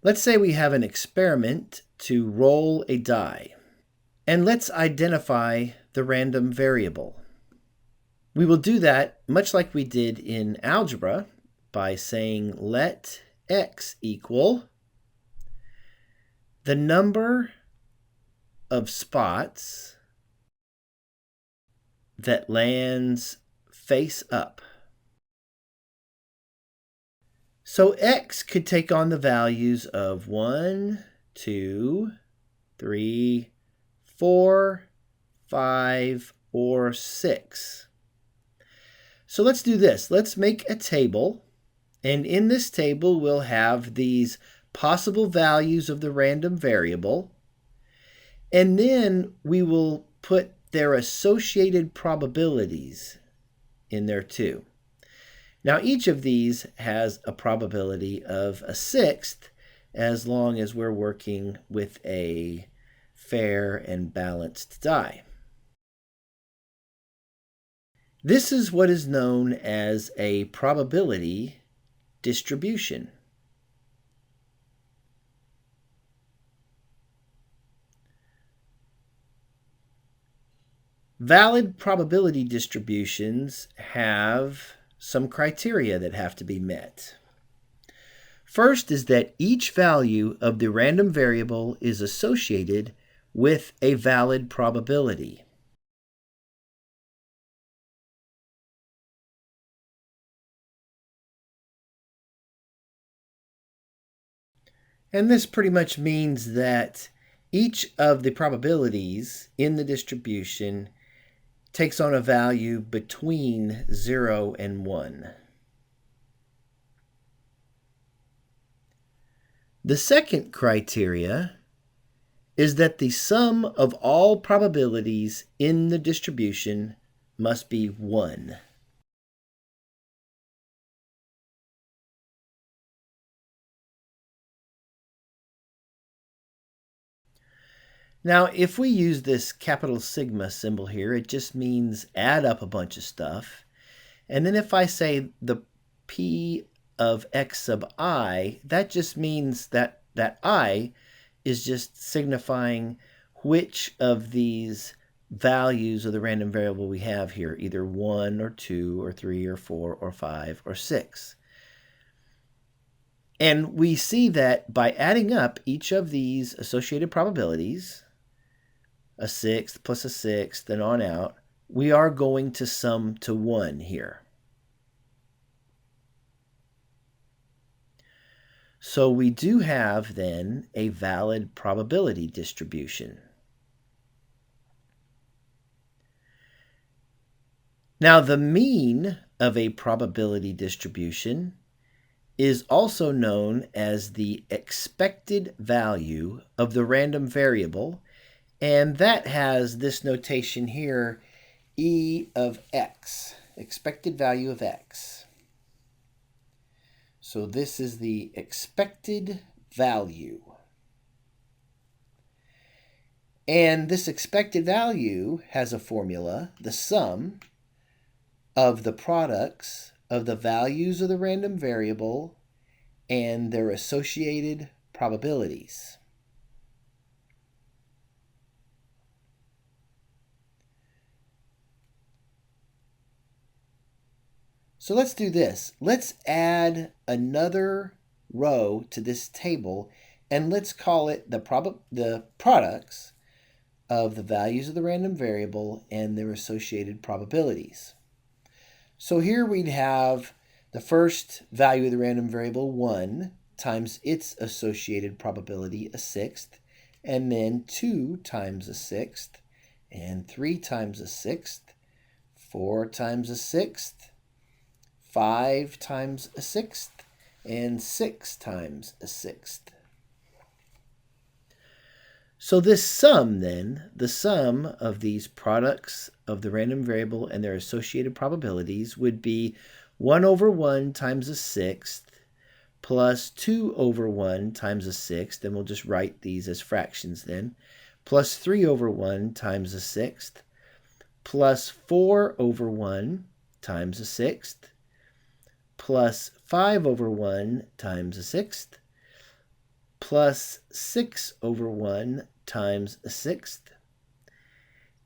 Let's say we have an experiment to roll a die, and let's identify the random variable. We will do that much like we did in algebra by saying let x equal the number of spots that lands face up. So x could take on the values of 1, 2, 3, 4, 5, or 6. So let's do this. Let's make a table, and in this table we'll have these possible values of the random variable, and then we will put their associated probabilities in there too. Now each of these has a probability of a sixth as long as we're working with a fair and balanced die. This is what is known as a probability distribution. Valid probability distributions have some criteria that have to be met. First is that each value of the random variable is associated with a valid probability. And this pretty much means that each of the probabilities in the distribution takes on a value between 0 and 1. The second criteria is that the sum of all probabilities in the distribution must be 1. Now, if we use this capital sigma symbol here, it just means add up a bunch of stuff. And then if I say the p of x sub I, that just means that I is just signifying which of these values of the random variable we have here, either 1 or 2 or 3 or 4 or 5 or 6. And we see that by adding up each of these associated probabilities, a sixth plus a sixth and on out, we are going to sum to 1 here. So we do have then a valid probability distribution. Now the mean of a probability distribution is also known as the expected value of the random variable, and that has this notation here, E of x, expected value of x. So this is the expected value. And this expected value has a formula, the sum of the products of the values of the random variable and their associated probabilities. So let's do this. Let's add another row to this table, and let's call it the products of the values of the random variable and their associated probabilities. So here we'd have the first value of the random variable, 1, times its associated probability, a sixth, and then 2 times a sixth, and 3 times a sixth, 4 times a sixth, 5 times a sixth, and 6 times a sixth. So this sum then, the sum of these products of the random variable and their associated probabilities would be 1 over 1 times a sixth plus 2 over 1 times a sixth, and we'll just write these as fractions then, plus 3 over 1 times a sixth, plus 4 over 1 times a sixth, plus 5 over 1 times a sixth, plus 6 over 1 times a sixth.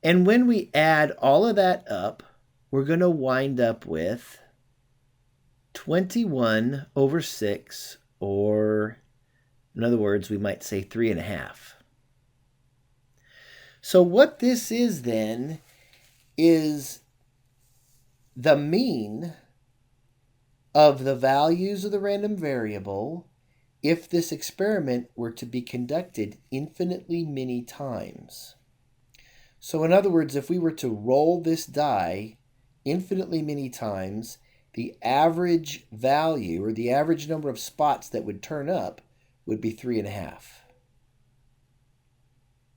And when we add all of that up, we're going to wind up with 21 over 6, or in other words, we might say 3.5. So what this is then is the mean of the values of the random variable if this experiment were to be conducted infinitely many times. So in other words, if we were to roll this die infinitely many times, the average value, or the average number of spots that would turn up, would be 3.5.